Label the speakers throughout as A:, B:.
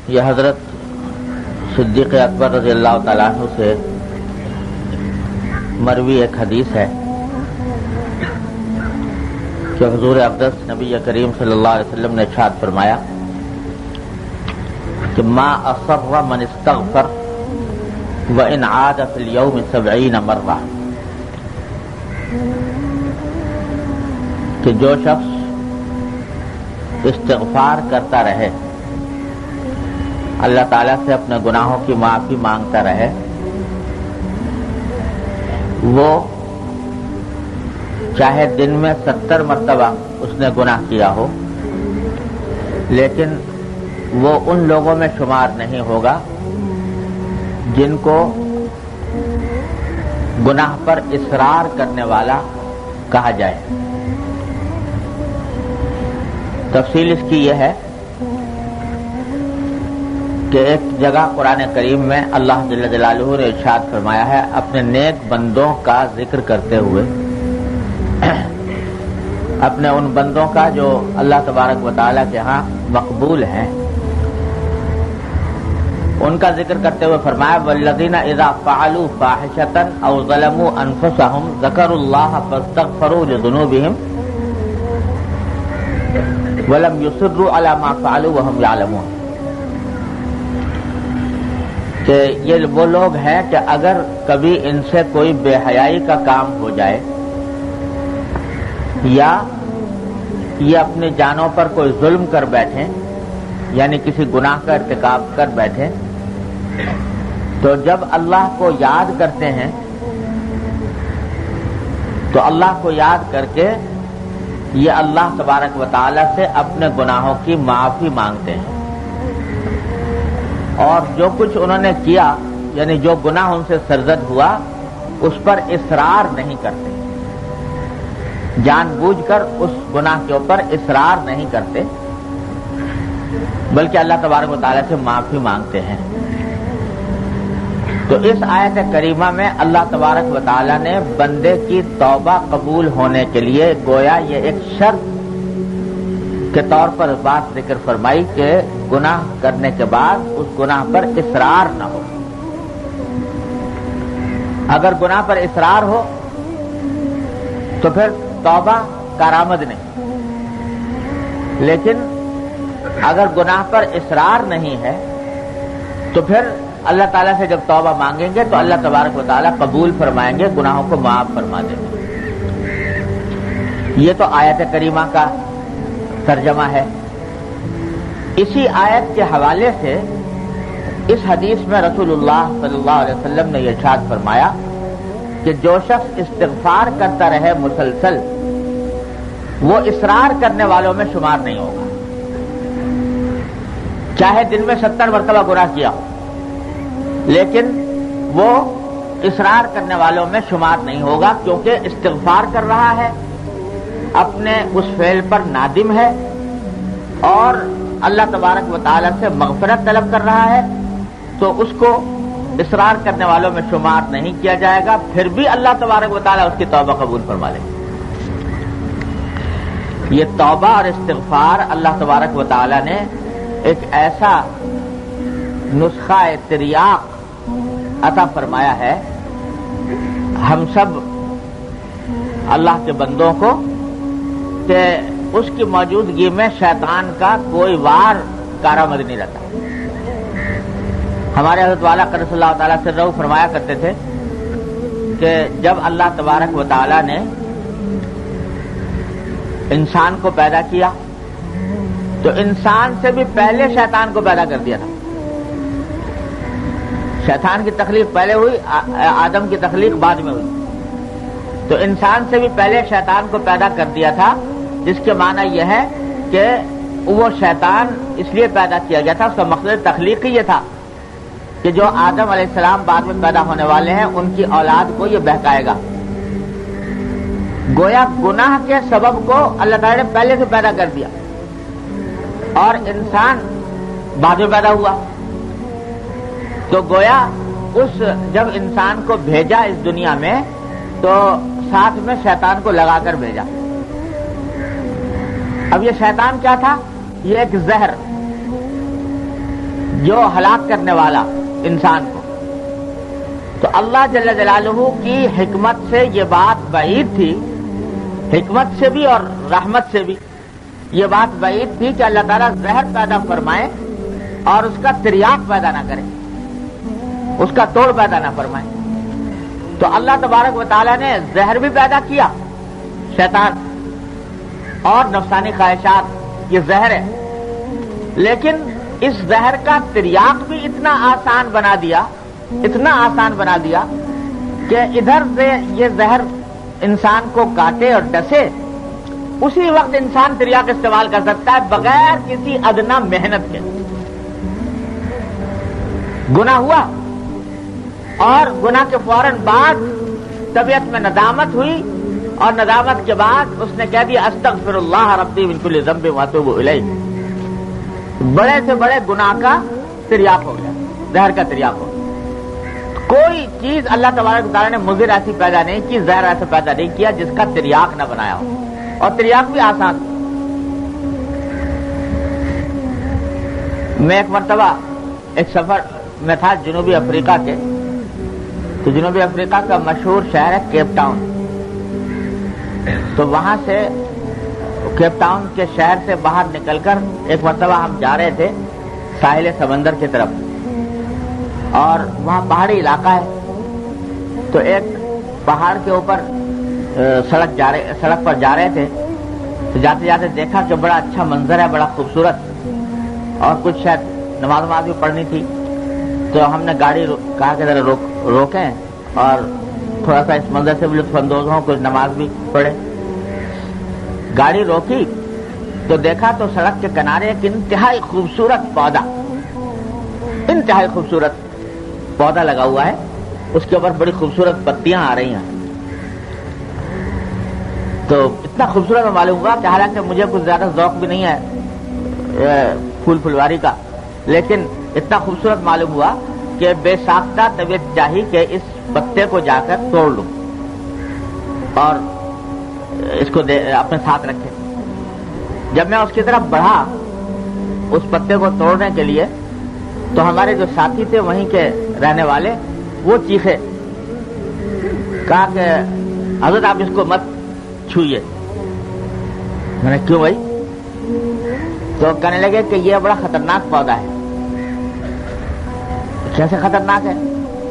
A: یہ حضرت صدیق اکبر رضی اللہ تعالیٰ عنہ سے مروی ایک حدیث ہے کہ حضور اقدس نبی کریم صلی اللہ علیہ وسلم نے ارشاد فرمایا کہ ما اصر من استغفر وان عاد فی اليوم 70 مرہ، کہ جو شخص استغفار کرتا رہے، اللہ تعالیٰ سے اپنے گناہوں کی معافی مانگتا رہے، وہ چاہے دن میں 70 مرتبہ اس نے گناہ کیا ہو، لیکن وہ ان لوگوں میں شمار نہیں ہوگا جن کو گناہ پر اصرار کرنے والا کہا جائے۔ تفصیل اس کی یہ ہے کہ ایک جگہ قرآن کریم میں اللہ جل جلالہ نے ارشاد فرمایا ہے اپنے نیک بندوں کا ذکر کرتے ہوئے، اپنے ان بندوں کا جو اللہ تبارک و تعالیٰ کے ہاں مقبول ہیں، ان کا ذکر کرتے ہوئے فرمایا والذین اذا فعلوا فاحشۃ او ظلموا انفسهم ذکروا اللہ فاستغفروا لذنوبهم ولم يصروا على ما فعلوا وهم يعلمون، کہ یہ وہ لوگ ہیں کہ اگر کبھی ان سے کوئی بے حیائی کا کام ہو جائے یا یہ اپنی جانوں پر کوئی ظلم کر بیٹھیں، یعنی کسی گناہ کا ارتکاب کر بیٹھیں، تو جب اللہ کو یاد کرتے ہیں تو اللہ کو یاد کر کے یہ اللہ تبارک و تعالی سے اپنے گناہوں کی معافی مانگتے ہیں، اور جو کچھ انہوں نے کیا یعنی جو گناہ ان سے سرزد ہوا اس پر اصرار نہیں کرتے، جان بوجھ کر اس گناہ کے اوپر اصرار نہیں کرتے، بلکہ اللہ تبارک و تعالی سے معافی مانگتے ہیں۔ تو اس آیت کریمہ میں اللہ تبارک و تعالی نے بندے کی توبہ قبول ہونے کے لیے گویا یہ ایک شرط کے طور پر بات ذکر فرمائی کہ گناہ کرنے کے بعد اس گناہ پر اصرار نہ ہو۔ اگر گناہ پر اصرار ہو تو پھر توبہ کارآمد نہیں، لیکن اگر گناہ پر اصرار نہیں ہے تو پھر اللہ تعالیٰ سے جب توبہ مانگیں گے تو اللہ تبارک و تعالیٰ قبول فرمائیں گے، گناہوں کو معاف فرما دیں گے۔ یہ تو آیت کریمہ کا ترجمہ ہے۔ اسی آیت کے حوالے سے اس حدیث میں رسول اللہ صلی اللہ علیہ وسلم نے یہ ارشاد فرمایا کہ جو شخص استغفار کرتا رہے مسلسل وہ اصرار کرنے والوں میں شمار نہیں ہوگا، چاہے دن میں 70 مرتبہ گناہ کیا ہو، لیکن وہ اصرار کرنے والوں میں شمار نہیں ہوگا، کیونکہ استغفار کر رہا ہے، اپنے اس فعل پر نادم ہے اور اللہ تبارک و تعالی سے مغفرت طلب کر رہا ہے، تو اس کو اصرار کرنے والوں میں شمار نہیں کیا جائے گا، پھر بھی اللہ تبارک و تعالی اس کی توبہ قبول فرما لے گا۔ یہ توبہ اور استغفار اللہ تبارک و تعالی نے ایک ایسا نسخہ تریاق عطا فرمایا ہے ہم سب اللہ کے بندوں کو کہ اس کی موجودگی میں شیطان کا کوئی وار کارآمد نہیں رہتا۔ ہمارے حضرت والا قدس اللہ تعالیٰ سے رہو فرمایا کرتے تھے کہ جب اللہ تبارک و تعالیٰ نے انسان کو پیدا کیا تو انسان سے بھی پہلے شیطان کو پیدا کر دیا تھا۔ شیطان کی تخلیق پہلے ہوئی، آدم کی تخلیق بعد میں ہوئی، تو انسان سے بھی پہلے شیطان کو پیدا کر دیا تھا، جس کے معنی یہ ہے کہ وہ شیطان اس لیے پیدا کیا گیا تھا، اس کا مقصد تخلیق ہی یہ تھا کہ جو آدم علیہ السلام بعد میں پیدا ہونے والے ہیں ان کی اولاد کو یہ بہکائے گا۔ گویا گناہ کے سبب کو اللہ تعالی نے پہلے سے پیدا کر دیا اور انسان بعد میں پیدا ہوا، تو گویا اس جب انسان کو بھیجا اس دنیا میں تو ساتھ میں شیطان کو لگا کر بھیجا۔ اب یہ شیطان کیا تھا؟ یہ ایک زہر جو ہلاک کرنے والا انسان کو. تو اللہ جل جلالہ کی حکمت سے یہ بات بعید تھی، حکمت سے بھی اور رحمت سے بھی یہ بات بعید تھی کہ اللہ تعالیٰ زہر پیدا فرمائے اور اس کا تریاق پیدا نہ کرے، اس کا توڑ پیدا نہ فرمائے. تو اللہ تبارک و تعالیٰ نے زہر بھی پیدا کیا، شیطان اور نفسانی خواہشات، یہ زہر ہے، لیکن اس زہر کا تریاق بھی اتنا آسان بنا دیا، اتنا آسان بنا دیا کہ ادھر سے یہ زہر انسان کو کاٹے اور ڈسے، اسی وقت انسان تریاق استعمال کر سکتا ہے بغیر کسی ادنا محنت کے. گناہ ہوا اور گناہ کے فوراً بعد طبیعت میں ندامت ہوئی، اور ندامت کے بعد اس نے کہہ دیا استغفر اللہ ربی من کل ذنب واتوب الیہ. بڑے سے بڑے گناہ کا تریاق ہو گیا، زہر کا تریاق ہو گیا. کوئی چیز اللہ تبارک و تعالیٰ نے مضر ایسی پیدا نہیں کی، زہر ایسا پیدا نہیں کیا جس کا تریاق نہ بنایا ہو، اور تریاق بھی آسان. میں ایک مرتبہ ایک سفر میں تھا جنوبی افریقہ کے، تو جنوبی افریقہ کا مشہور شہر ہے کیپ ٹاؤن. تو وہاں سے کیپ ٹاؤن کے شہر سے باہر نکل کر ایک مرتبہ ہم جا رہے تھے ساحل سمندر کی طرف، اور وہاں پہاڑی علاقہ ہے. تو ایک پہاڑ کے اوپر سڑک پر جا رہے تھے، تو جاتے جاتے دیکھا کہ بڑا اچھا منظر ہے، بڑا خوبصورت، اور کچھ شاید نماز بھی پڑھنی تھی. تو ہم نے گاڑی کہا کہ ذرا روکیں اور تھوڑا سا اس منظر سے بھی لطف اندوز ہوں، کچھ نماز بھی پڑھے. گاڑی روکی تو دیکھا تو سڑک کے کنارے ایک انتہائی خوبصورت پودا، انتہائی خوبصورت پودا لگا ہوا ہے، اس کے اوپر بڑی خوبصورت پتیاں آ رہی ہیں. تو اتنا خوبصورت معلوم ہوا کہ حالانکہ مجھے کچھ زیادہ ذوق بھی نہیں ہے پھول پھلواری کا، لیکن اتنا خوبصورت معلوم ہوا کہ بے ساختہ طبیعت چاہی کہ اس پتے کو جا کر توڑ لوں اور اس کو اپنے ساتھ رکھے. جب میں اس کی طرف بڑھا اس پتے کو توڑنے کے لیے، تو ہمارے جو ساتھی تھے وہیں کے رہنے والے، وہ چیخے، کہا کہ حضرت آپ اس کو مت چھوئیے. میں نے کیوں بھائی؟ تو کہنے لگے کہ یہ بڑا خطرناک پودا ہے. کیسے خطرناک ہے؟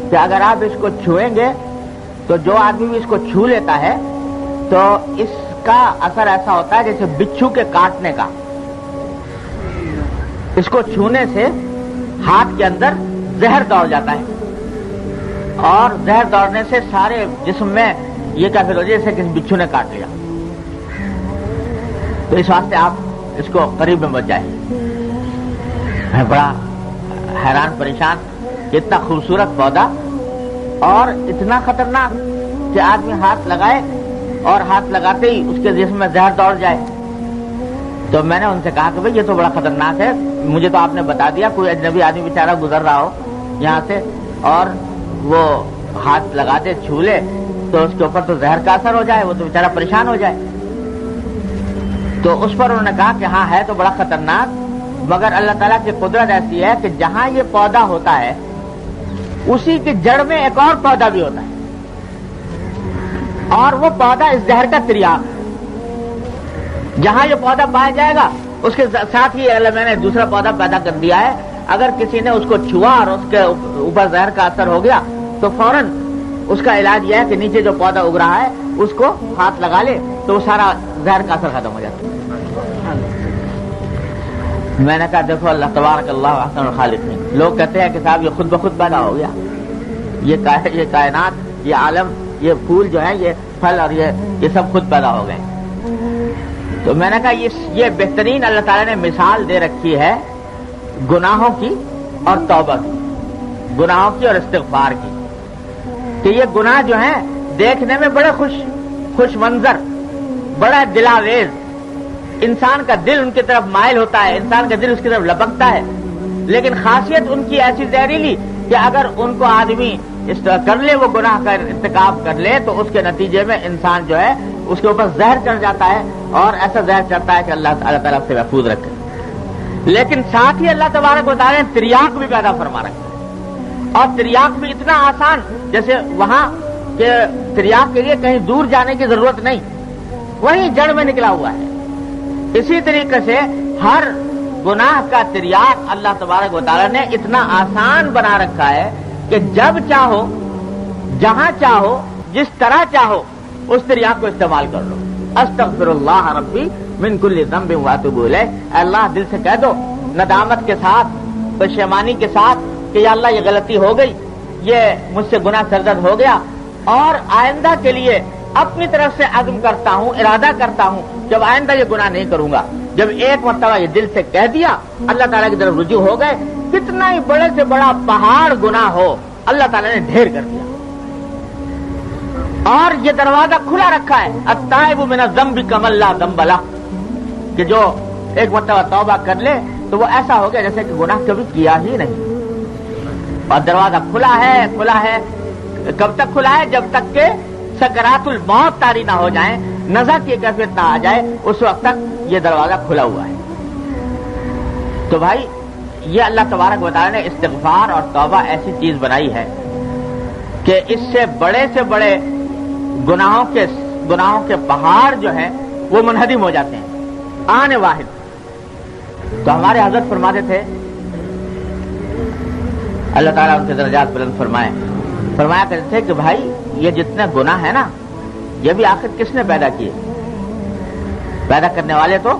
A: کہ اگر آپ اس کو چھوئیں گے تو جو آدمی بھی اس کو چھو لیتا ہے تو اس کا اثر ایسا ہوتا ہے جیسے بچھو کے کاٹنے کا. اس کو چھونے سے ہاتھ کے اندر زہر دوڑ جاتا ہے، اور زہر دوڑنے سے سارے جسم میں یہ کیفر ہو جائے جیسے کسی بچھو نے کاٹ لیا. تو اس واسطے آپ اس کو قریب میں مت جائیں. میں بڑا حیران پریشان کہ اتنا خوبصورت پودا اور اتنا خطرناک کہ آدمی ہاتھ لگائے اور ہاتھ لگاتے ہی اس کے جسم میں زہر دوڑ جائے. تو میں نے ان سے کہا کہ بھئی یہ تو بڑا خطرناک ہے، مجھے تو آپ نے بتا دیا، کوئی اجنبی آدمی بیچارہ گزر رہا ہو یہاں سے اور وہ ہاتھ لگا دے، چھو لے، تو اس کے اوپر تو زہر کا اثر ہو جائے، وہ تو بیچارہ پریشان ہو جائے. تو اس پر انہوں نے کہا کہ ہاں ہے تو بڑا خطرناک، مگر اللہ تعالیٰ کی قدرت ایسی ہے کہ جہاں یہ پودا ہوتا ہے اسی کی جڑ میں ایک اور پودا بھی ہوتا ہے، اور وہ پودا اس زہر کا تریاق. جہاں یہ پودا پایا جائے گا اس کے ساتھ ہی اللہ میں نے دوسرا پودا پیدا کر دیا ہے. اگر کسی نے اس کو چھوا اور اس کے اوپر زہر کا اثر ہو گیا تو فوراً اس کا علاج یہ ہے کہ نیچے جو پودا اگ رہا ہے اس کو ہاتھ لگا لے تو وہ سارا زہر کا اثر ختم ہو جاتا ہے. میں نے کہا دیکھو اللہ تبارک اللہ احسن الخالقین. لوگ کہتے ہیں کہ صاحب یہ خود بخود پیدا ہو گیا، یہ کائنات، یہ عالم، یہ پھول جو ہیں، یہ پھل اور یہ سب خود پیدا ہو گئے. تو میں نے کہا یہ بہترین اللہ تعالیٰ نے مثال دے رکھی ہے گناہوں کی اور توبہ کی، گناہوں کی اور استغفار کی، کہ یہ گناہ جو ہیں دیکھنے میں بڑے خوش منظر، بڑا دلاویز، انسان کا دل ان کی طرف مائل ہوتا ہے، انسان کا دل اس کی طرف لپکتا ہے، لیکن خاصیت ان کی ایسی زہریلی کہ اگر ان کو آدمی کر لے، وہ گناہ کا ارتکاب کر لے، تو اس کے نتیجے میں انسان جو ہے اس کے اوپر زہر چڑھ جاتا ہے، اور ایسا زہر چڑھتا ہے کہ اللہ تعالیٰ سے محفوظ رکھے. لیکن ساتھ ہی اللہ تبارک و تعالیٰ نے تریاق بھی پیدا فرما رکھا ہے، اور تریاق بھی اتنا آسان، جیسے وہاں کہ تریاق کے لیے کہیں دور جانے کی ضرورت نہیں، وہیں جڑ میں نکلا ہوا ہے۔ اسی طریقے سے ہر گناہ کا تریاق اللہ تبارک و تعالیٰ نے اتنا آسان بنا رکھا ہے کہ جب چاہو، جہاں چاہو، جس طرح چاہو اس تریاق کو استعمال کر لو۔ استغفر اللہ ربی من کل ذنب واتوب الیہ، اے اللہ دل سے کہہ دو ندامت کے ساتھ، پشیمانی کے ساتھ کہ یا اللہ یہ غلطی ہو گئی، یہ مجھ سے گناہ سرزد ہو گیا، اور آئندہ کے لیے اپنی طرف سے عزم کرتا ہوں، ارادہ کرتا ہوں جب آئندہ یہ گناہ نہیں کروں گا۔ جب ایک مرتبہ یہ دل سے کہہ دیا، اللہ تعالیٰ کی طرف رجوع ہو گئے، کتنا ہی بڑے سے بڑا پہاڑ گناہ ہو اللہ تعالیٰ نے ڈھیر کر دیا۔ اور یہ دروازہ کھلا رکھا ہے، التائب من الذنب کمن لا ذنب لہ، کہ جو ایک مرتبہ توبہ کر لے تو وہ ایسا ہو گیا جیسے کہ گناہ کبھی کیا ہی نہیں۔ اور دروازہ کھلا ہے، کھلا ہے، کب تک کھلا ہے؟ جب تک کہ سکرات الموت طاری نہ ہو جائیں، نزع کی کیفیت نہ آ جائے، اس وقت تک یہ دروازہ کھلا ہوا ہے۔ تو بھائی یہ اللہ تبارک و تعالیٰ نے استغفار اور توبہ ایسی چیز بنائی ہے کہ اس سے بڑے گناہوں کے پہاڑ جو ہیں وہ منہدم ہو جاتے ہیں آن واحد۔ تو ہمارے حضرت فرماتے تھے، اللہ تعالیٰ ان کے درجات بلند فرمایا کرتے تھے کہ بھائی یہ جتنے گناہ ہیں نا، یہ بھی آخر کس نے پیدا کیے؟ پیدا کرنے والے تو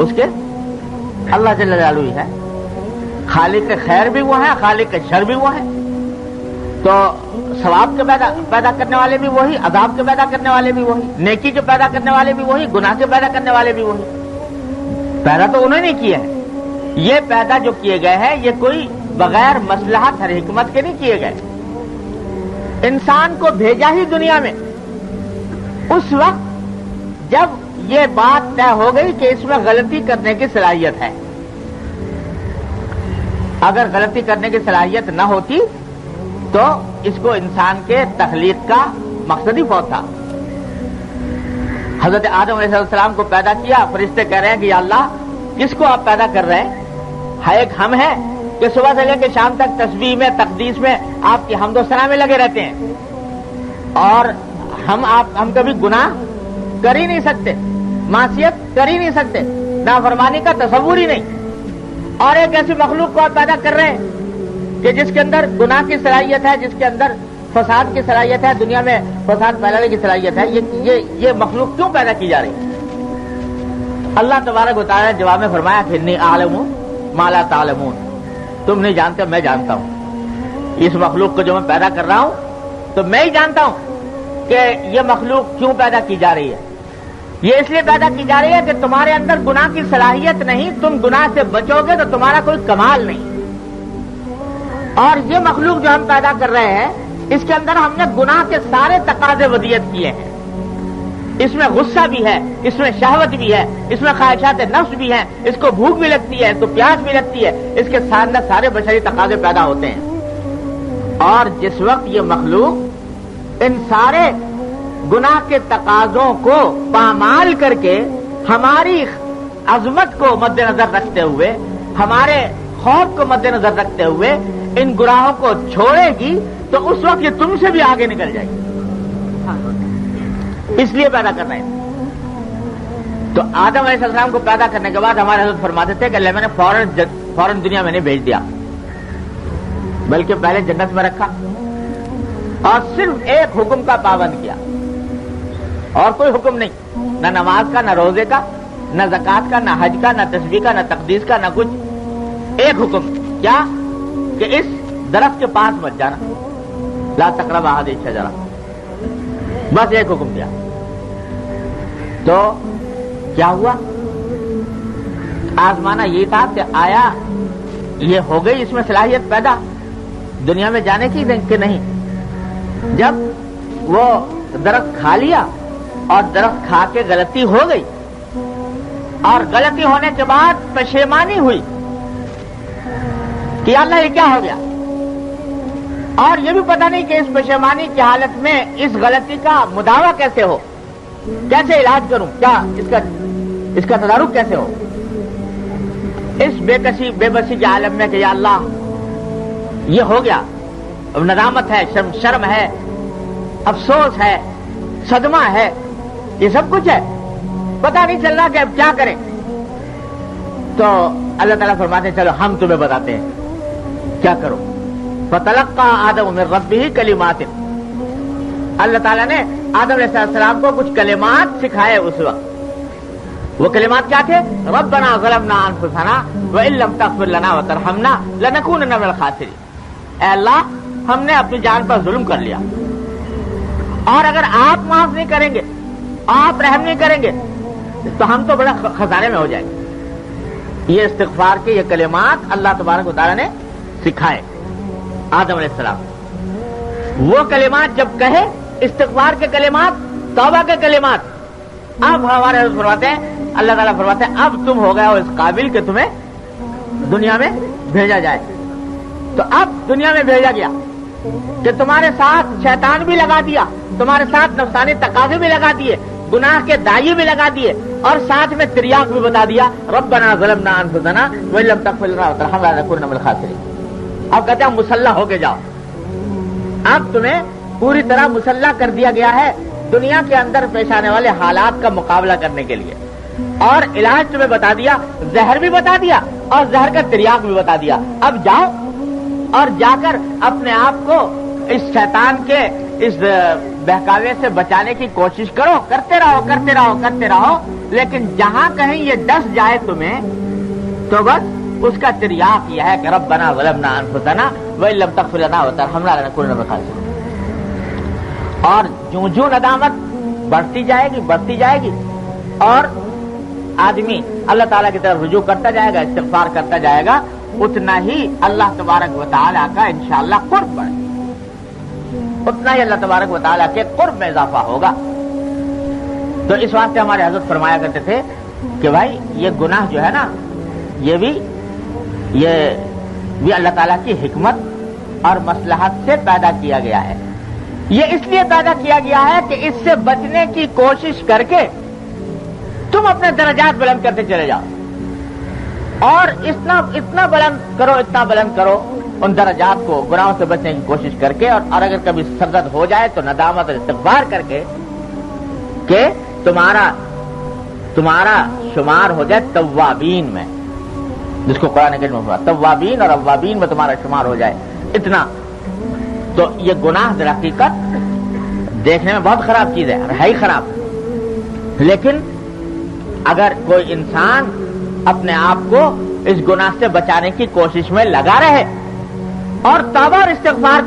A: اس کے اللہ جل جلالہ ہی ہے۔ خالق کے خیر بھی وہ ہیں، خالق کے شر بھی وہ ہیں۔ تو ثواب کے پیدا کرنے والے بھی وہی، عذاب کے پیدا کرنے والے بھی وہی، نیکی کے پیدا کرنے والے بھی وہی، گناہ کے پیدا کرنے والے بھی وہی۔ پیدا تو انہوں نے کیے ہیں۔ یہ پیدا جو کیے گئے ہیں یہ کوئی بغیر مصلحت اور حکمت کے نہیں کیے گئے۔ انسان کو بھیجا ہی دنیا میں اس وقت جب یہ بات طے ہو گئی کہ اس میں غلطی کرنے کی صلاحیت ہے۔ اگر غلطی کرنے کی صلاحیت نہ ہوتی تو اس کو انسان کے تخلیق کا مقصد ہی فوت تھا۔ حضرت آدم علیہ السلام کو پیدا کیا، فرشتے کہہ رہے ہیں کہ یا اللہ کس کو آپ پیدا کر رہے ہیں؟ ایک ہم ہیں کہ صبح سے لے کے شام تک تسبیح میں، تقدیس میں، آپ کی حمد و ثنا میں لگے رہتے ہیں، اور ہم کبھی گناہ کر ہی نہیں سکتے، معصیت کر ہی نہیں سکتے، نافرمانی کا تصور ہی نہیں۔ اور ایک ایسی مخلوق کو آپ پیدا کر رہے ہیں کہ جس کے اندر گناہ کی صلاحیت ہے، جس کے اندر فساد کی صلاحیت ہے، دنیا میں فساد پھیلانے کی صلاحیت ہے۔ یہ مخلوق کیوں پیدا کی جا رہی ہے؟ اللہ تبارک و تعالیٰ نے جواب میں فرمایا کہ انی اعلم ما لا تعلمون، تم نہیں جانتے، میں جانتا ہوں۔ اس مخلوق کو جو میں پیدا کر رہا ہوں تو میں ہی جانتا ہوں کہ یہ مخلوق کیوں پیدا کی جا رہی ہے۔ یہ اس لیے پیدا کی جا رہی ہے کہ تمہارے اندر گناہ کی صلاحیت نہیں، تم گناہ سے بچو گے تو تمہارا کوئی کمال نہیں۔ اور یہ مخلوق جو ہم پیدا کر رہے ہیں اس کے اندر ہم نے گناہ کے سارے تقاضے ودیت کیے ہیں۔ اس میں غصہ بھی ہے، اس میں شہوت بھی ہے، اس میں خواہشات نفس بھی ہیں، اس کو بھوک بھی لگتی ہے، اس کو پیاس بھی لگتی ہے، اس کے اندر سارے بشری تقاضے پیدا ہوتے ہیں۔ اور جس وقت یہ مخلوق ان سارے گناہ کے تقاضوں کو پامال کر کے ہماری عظمت کو مد نظر رکھتے ہوئے، ہمارے خوف کو مد نظر رکھتے ہوئے ان گناہوں کو چھوڑے گی تو اس وقت یہ تم سے بھی آگے نکل جائے گی، اس لیے پیدا کر رہے ہیں۔ تو آدم علیہ السلام کو پیدا کرنے کے بعد ہمارے حضرت فرماتے تھے کہ اللہ میں نے فوراً دنیا میں نے بھیج دیا، بلکہ پہلے جنت میں رکھا اور صرف ایک حکم کا پابند کیا، اور کوئی حکم نہیں، نہ نماز کا، نہ روزے کا، نہ زکوٰۃ کا، نہ حج کا، نہ تسبیح کا، نہ تقدیس کا، نہ کچھ۔ ایک حکم کیا کہ اس درخت کے پاس مت جانا، لا تقربوا هذه الشجرة، بس ایک حکم دیا۔ تو کیا ہوا؟ آزمانا یہ تھا کہ آیا یہ ہو گئی اس میں صلاحیت پیدا دنیا میں جانے کی کہ نہیں؟ جب وہ درخت کھا لیا اور درخت کھا کے غلطی ہو گئی، اور غلطی ہونے کے بعد پشیمانی ہوئی کہ اللہ یہ کیا ہو گیا، اور یہ بھی پتہ نہیں کہ اس پشیمانی کی حالت میں اس غلطی کا مداوع کیسے ہو، کیسے علاج کروں، کیا اس کا تدارک کیسے ہو۔ اس بے بسی کے عالم میں کہ یا اللہ یہ ہو گیا، اب ندامت ہے، شرم ہے، افسوس ہے، صدمہ ہے، یہ سب کچھ ہے، پتہ نہیں چل رہا کہ اب کیا کریں. تو اللہ تعالیٰ فرماتے ہیں چلو ہم تمہیں بتاتے ہیں کیا کرو. فتلقى آدم من ربه کلمات، اللہ تعالیٰ نے آدم علیہ السلام کو کچھ کلمات سکھائے اس وقت. وہ کلمات کیا تھے؟ ربنا ظلمنا انفسنا وان لم تغفر لنا وترحمنا لنكونن من الخاسرین. اے اللہ ہم نے اپنی جان پر ظلم کر لیا، اور اگر آپ معاف نہیں کریں گے، آپ رحم نہیں کریں گے تو ہم تو بڑے خسارے میں ہو جائیں گے. یہ استغفار کے یہ کلمات اللہ تبارک و تعالیٰ نے سکھائے آدم علیہ السلام. وہ کلمات جب کہے، استغفار کے کلمات، توبہ کے کلمات، اب ہمارے حضرت فرماتے ہیں، اللہ تعالیٰ فرماتے ہیں اب تم ہو گئے ہو اس قابل کہ تمہیں دنیا میں بھیجا جائے. تو اب دنیا میں بھیجا گیا کہ تمہارے ساتھ شیطان بھی لگا دیا، تمہارے ساتھ نفسانی تقاضے بھی لگا دیے، گناہ کے دائی بھی لگا دیے، اور ساتھ میں تریاق بھی بتا دیا ربنا ظلمنا انفسنا وان لم تغفر لنا وترحمنا لنكونن من الخاسرین. اب کہتے ہیں مسلح ہو کے جاؤ، اب تمہیں پوری طرح مسلح کر دیا گیا ہے دنیا کے اندر پیش آنے والے حالات کا مقابلہ کرنے کے لیے، اور علاج تمہیں بتا دیا، زہر بھی بتا دیا اور زہر کا تریاق بھی بتا دیا. اب جاؤ اور جا کر اپنے آپ کو اس شیطان کے اس بہکاوے سے بچانے کی کوشش کرو، کرتے رہو کرتے رہو کرتے رہو، لیکن جہاں کہیں یہ ڈس جائے تمہیں تو بس اس کا تریاق یہ ہے کہ ربنا ظلمنا انفسنا وان لم تغفر لنا وترحمنا لنكونن من الخاسرین. اور جو ندامت بڑھتی جائے گی اور آدمی اللہ تعالیٰ کی طرف رجوع کرتا جائے گا، استغفار کرتا جائے گا، اتنا ہی اللہ تبارک و تعالیٰ کا انشاءاللہ قرب بڑھے گا، اتنا ہی اللہ تبارک و تعالیٰ کے قرب میں اضافہ ہوگا. تو اس واسطے ہمارے حضرت فرمایا کرتے تھے کہ بھائی یہ گناہ جو ہے نا، یہ بھی اللہ تعالیٰ کی حکمت اور مصلحت سے پیدا کیا گیا ہے. یہ اس لیے پیدا کیا گیا ہے کہ اس سے بچنے کی کوشش کر کے تم اپنے درجات بلند کرتے چلے جاؤ، اور اتنا بلند کرو ان درجات کو گناہوں سے بچنے کی کوشش کر کے، اور اگر کبھی سرزد ہو جائے تو ندامت اور استغفار کر کے کہ تمہارا شمار ہو جائے توابین میں، جس کو قرآن کریم میں توابین اور اوابین میں تمہارا شمار ہو جائے. اتنا تو یہ گناہ در حقیقت دیکھنے میں بہت خراب چیز ہے، ہے ہی خراب، لیکن اگر کوئی انسان اپنے آپ کو اس گناہ سے بچانے کی کوشش میں لگا رہے اور توبہ اور استغفار